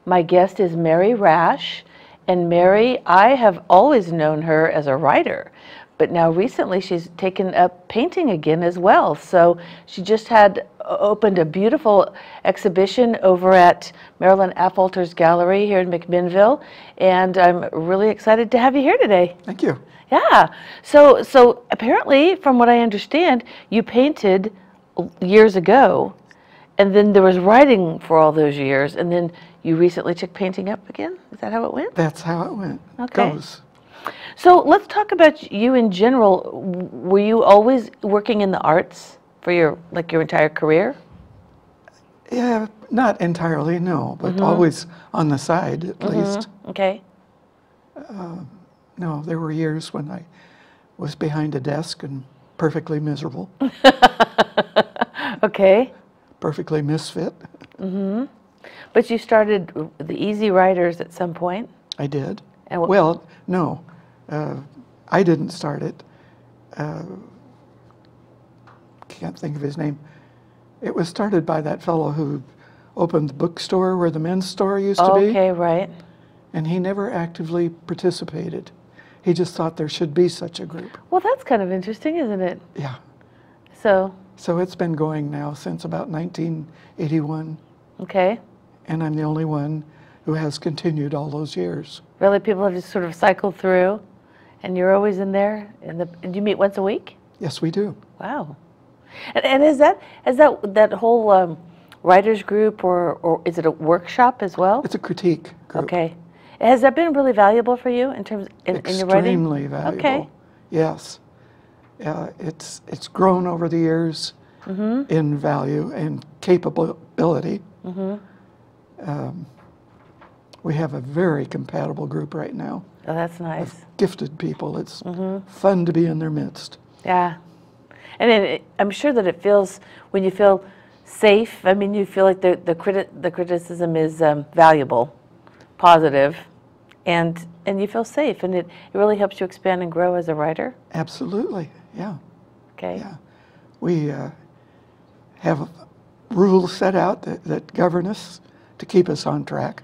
My guest is Mary Rash, and Mary, I have always known her as a writer, but now recently she's taken up painting again as well. So she just had opened a beautiful exhibition over at Marilyn Affolter's Gallery here in McMinnville, and I'm really excited to have you here today. Thank you. Yeah. So apparently, from what I understand, you painted years ago, and then there was writing for all those years, and then you recently took painting up again? Is that how it went? That's how it went. Okay. Goes. So let's talk about you in general. Were you always working in the arts for your entire career? Yeah, not entirely, no, but always on the side at least. Okay. No, there were years when I was behind a desk and perfectly miserable, Okay. perfectly misfit. But you started the Easy Writers at some point. I did. And Well, no, I didn't start it. Can't think of his name. It was started by that fellow who opened the bookstore where the men's store used to be. Okay, right. And he never actively participated. He just thought there should be such a group. Well, that's kind of interesting, isn't it? Yeah. So, So it's been going now since about 1981, okay. and I'm the only one who has continued all those years. Really, people have just sort of cycled through, and you're always in there. And you meet once a week? Yes, we do. Wow. And is that whole writers group, or is it a workshop as well? It's a critique group. Okay. Has that been really valuable for you in terms in your writing? Extremely valuable. Okay. Yes. It's grown over the years in value and capability. We have a very compatible group right now. Oh, that's nice. Of gifted people. It's fun to be in their midst. Yeah. And then I'm sure that it feels, when you feel safe, I mean, you feel like the criticism is valuable, positive, and you feel safe, and it really helps you expand and grow as a writer. Absolutely, yeah. Okay. Yeah. We have rules set out that govern us to keep us on track.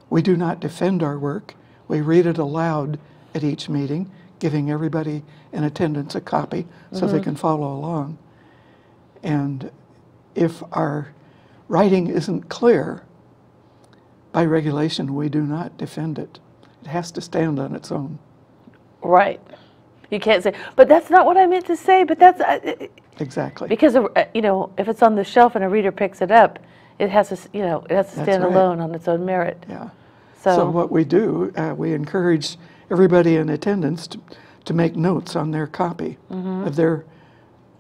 We do not defend our work. We read it aloud at each meeting, giving everybody in attendance a copy so they can follow along. And if our writing isn't clear, by regulation, we do not defend it. It has to stand on its own. Right. You can't say, but that's not what I meant to say, but that's... Exactly. Because, you know, if it's on the shelf and a reader picks it up, it has to, you know, it has to stand alone on its own merit. Yeah. So what we do, we encourage everybody in attendance to make notes on their copy of their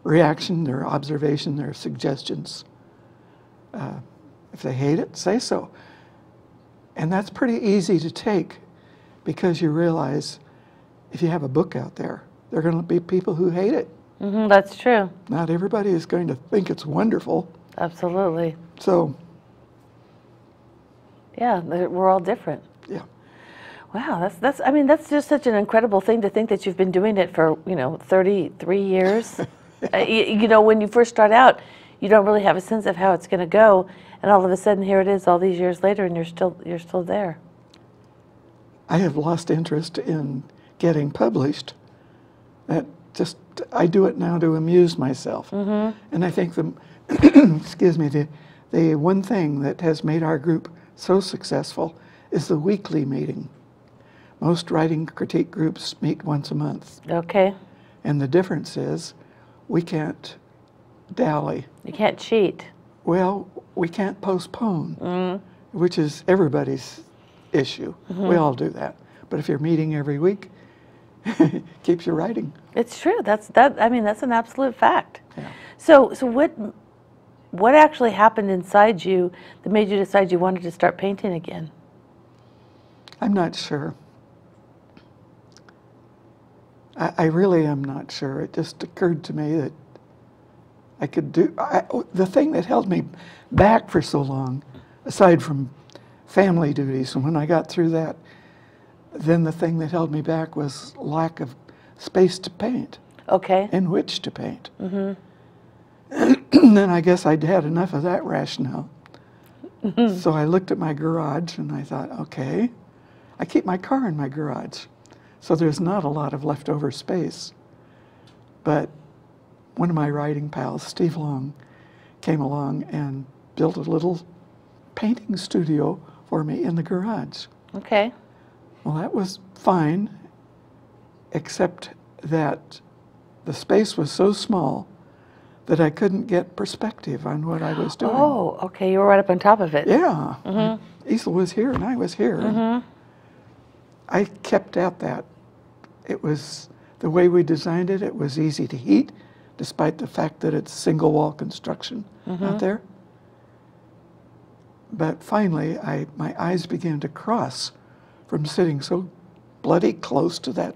reaction, their observation, their suggestions. If they hate it, say so. And that's pretty easy to take, because you realize if you have a book out there, there are going to be people who hate it. that's true. Not everybody is going to think it's wonderful. Absolutely. So, yeah, we're all different. yeah. Wow, I mean, that's just such an incredible thing to think that you've been doing it for, you know, 33 years. You know, when you first start out, you don't really have a sense of how it's going to go, and all of a sudden here it is all these years later, and you're still there. I have lost interest in getting published. I do it now to amuse myself. And I think excuse me, the one thing that has made our group so successful is the weekly meeting. Most writing critique groups meet once a month. Okay. And the difference is we can't dally. You can't cheat. Well, we can't postpone, which is everybody's issue. We all do that. But if you're meeting every week, it keeps you writing. It's true. I mean, that's an absolute fact. Yeah. So what actually happened inside you that made you decide you wanted to start painting again? I'm not sure. I really am not sure. It just occurred to me that I could do... the thing that held me back for so long, aside from family duties, and when I got through that, then the thing that held me back was lack of space to paint. Okay. In which to paint. And then I guess I'd had enough of that rationale. So I looked at my garage and I thought, okay, I keep my car in my garage, so there's not a lot of leftover space. But one of my writing pals, Steve Long, came along and built a little painting studio for me in the garage. Okay. Well, that was fine, except that the space was so small that I couldn't get perspective on what I was doing. Oh, okay. You were right up on top of it. Yeah. Easel was here and I was here. I kept at that. It was, the way we designed it, it was easy to heat, despite the fact that it's single wall construction out there. But finally, my eyes began to cross from sitting so bloody close to that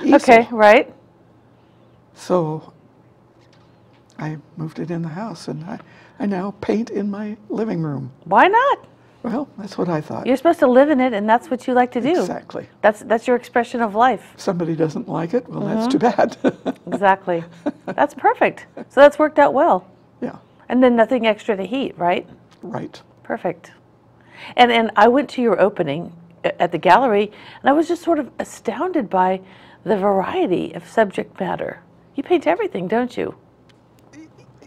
easel. Okay, right. So I moved it in the house, and I now paint in my living room. Why not? Well, that's what I thought. You're supposed to live in it, and that's what you like to do. Exactly. That's your expression of life. If somebody doesn't like it, well, that's too bad. Exactly. That's perfect. So that's worked out well. Yeah. And then nothing extra to heat, right? Right. Perfect. And I went to your opening at the gallery, and I was just sort of astounded by the variety of subject matter. You paint everything, don't you?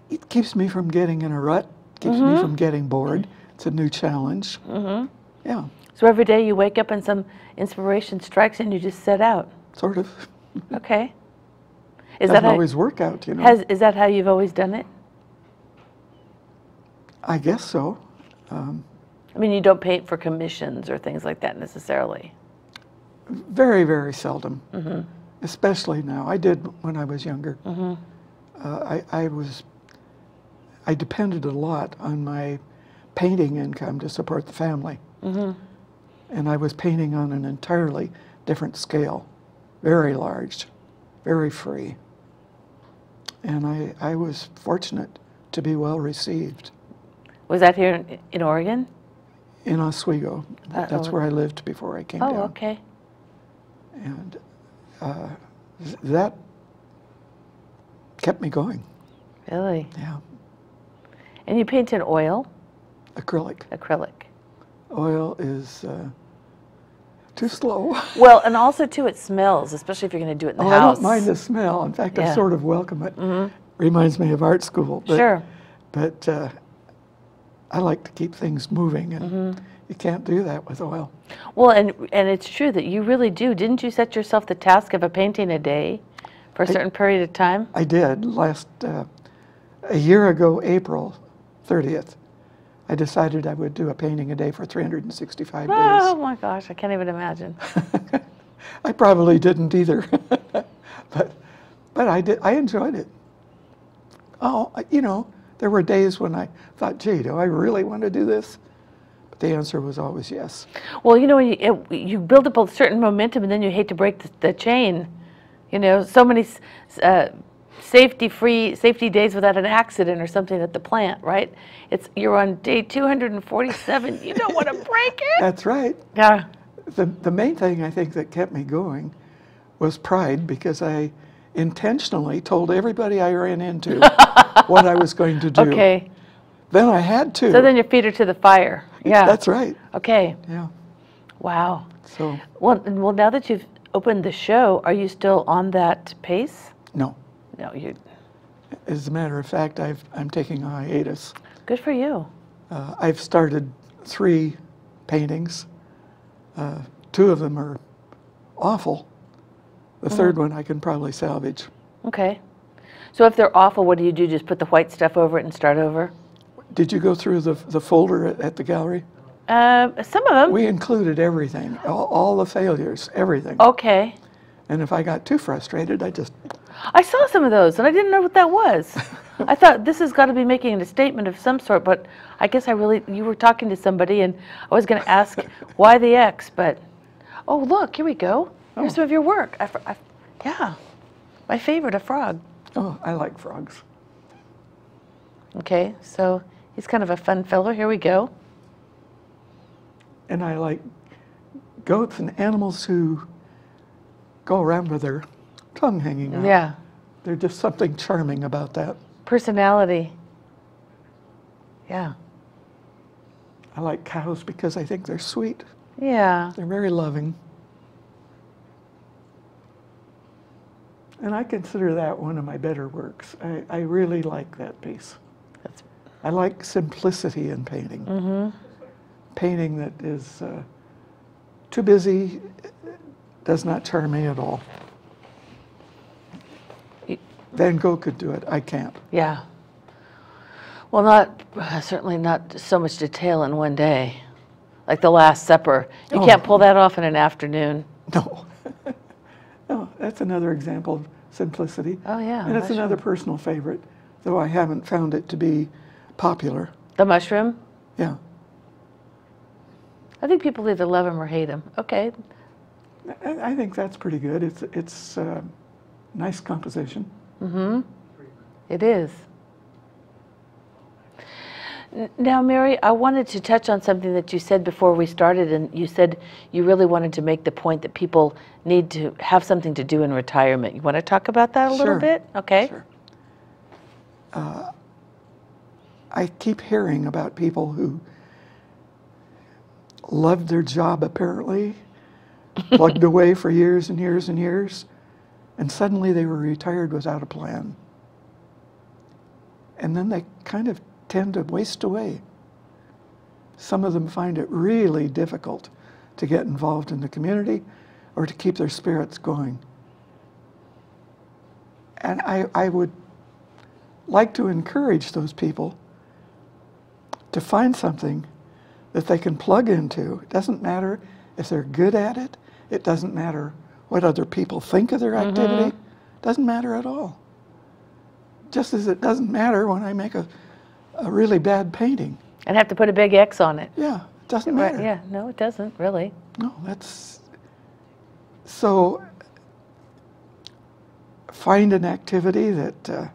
It keeps me from getting in a rut, keeps me from getting bored. It's a new challenge. Yeah. So every day you wake up and some inspiration strikes and you just set out. Sort of. Okay. Is Doesn't that always work out, you know. Is that how you've always done it? I guess so. I mean, you don't paint for commissions or things like that necessarily. Very, very seldom. Especially now. I did when I was younger. I depended a lot on my painting income to support the family. And I was painting on an entirely different scale, very large, very free. And I was fortunate to be well received. Was that here in Oregon? In Oswego. That's where I lived before I came down. Oh, okay. And that kept me going. Really? Yeah. And you paint in oil? Acrylic. Acrylic. Oil is too slow. Well, and also too, it smells, especially if you're going to do it in the house. I don't mind the smell. In fact, I sort of welcome it. Reminds me of art school. But, Sure. But I like to keep things moving, and you can't do that with oil. Well, and it's true that you really do. Didn't you set yourself the task of a painting a day for a certain period of time? I did. A year ago, April 30th, I decided I would do a painting a day for 365 days. Oh my gosh, I can't even imagine. I probably didn't either, but I did. I enjoyed it. Oh, you know, there were days when I thought, gee, do I really want to do this? But the answer was always yes. Well, you know, you build up a certain momentum, and then you hate to break the chain. You know, so many safety days without an accident or something at the plant, right? You're on day 247. You don't want to break it. That's right. Yeah. The main thing I think that kept me going was pride, because I intentionally told everybody I ran into what I was going to do. Okay. Then I had to. So then your feet are to the fire. Yeah. That's right. Okay. Yeah. Wow. So. Well, now that you've opened the show, are you still on that pace? No. No, you. As a matter of fact, I'm taking a hiatus. Good for you. I've started 3 paintings. 2 of them are awful. The third one I can probably salvage. Okay. So if they're awful, what do you do? Just put the white stuff over it and start over? Did you go through the folder at the gallery? Some of them. We included everything, all the failures, everything. Okay. And if I got too frustrated, I saw some of those, and I didn't know what that was. I thought this has got to be making a statement of some sort, but I guess you were talking to somebody, and I was going to ask why the X, but, oh, look, here we go. Here's some of your work. Yeah, my favorite, a frog. Oh, I like frogs. Okay, so he's kind of a fun fellow. Here we go. And I like goats and animals who go around with their tongue hanging out. Yeah. There's just something charming about that. Personality. Yeah. I like cows because I think they're sweet. Yeah. They're very loving. And I consider that one of my better works. I really like that piece. I like simplicity in painting. Mm-hmm. Painting that is too busy does not charm me at all. Van Gogh could do it. I can't. Yeah. Well, certainly not so much detail in one day. Like the Last Supper. You can't pull that off in an afternoon. No. No, that's another example of simplicity. Oh, yeah. And it's another personal favorite, though I haven't found it to be popular. The mushroom? Yeah. I think people either love him or hate him. Okay. I think that's pretty good. It's nice composition. Mm-hmm. It is. Now, Mary, I wanted to touch on something that you said before we started, and you said you really wanted to make the point that people need to have something to do in retirement. You want to talk about that a little bit? Okay. Sure. I keep hearing about people who loved their job, apparently, plugged away for years and years and years, and suddenly they were retired without a plan. And then they kind of tend to waste away. Some of them find it really difficult to get involved in the community or to keep their spirits going. And I would like to encourage those people to find something that they can plug into. It doesn't matter if they're good at it. It doesn't matter what other people think of their activity. It doesn't matter at all. Just as it doesn't matter when I make a really bad painting. And have to put a big X on it. Yeah, it doesn't matter. Yeah, no, it doesn't, really. No, that's... So, find an activity that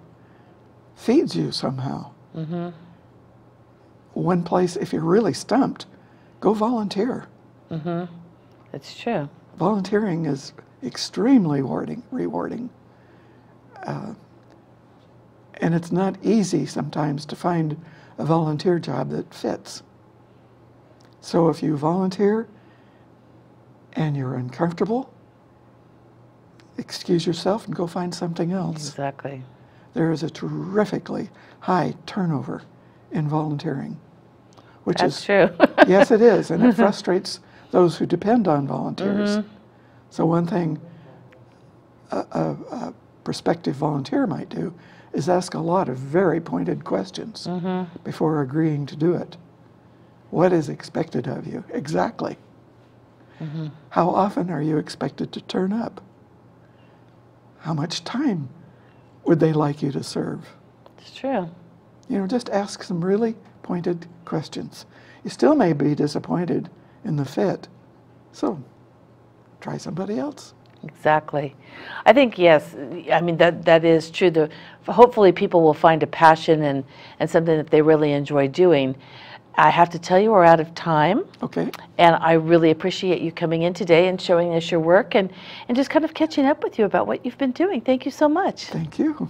feeds you somehow. Mm-hmm. One place, if you're really stumped, go volunteer. Mm-hmm. It's true. Volunteering is extremely rewarding. And it's not easy sometimes to find a volunteer job that fits. So if you volunteer and you're uncomfortable, excuse yourself and go find something else. Exactly. There is a terrifically high turnover in volunteering, which That's true. Yes, it is, and it frustrates those who depend on volunteers. Mm-hmm. So one thing a prospective volunteer might do is ask a lot of very pointed questions before agreeing to do it. What is expected of you? Exactly. How often are you expected to turn up? How much time would they like you to serve? It's true. You know, just ask some really pointed questions. You still may be disappointed in the fit, so try somebody else. Exactly. I think, yes, I mean, that is true. Hopefully people will find a passion and something that they really enjoy doing. I have to tell you, we're out of time. Okay. And I really appreciate you coming in today and showing us your work and just kind of catching up with you about what you've been doing. Thank you so much. Thank you.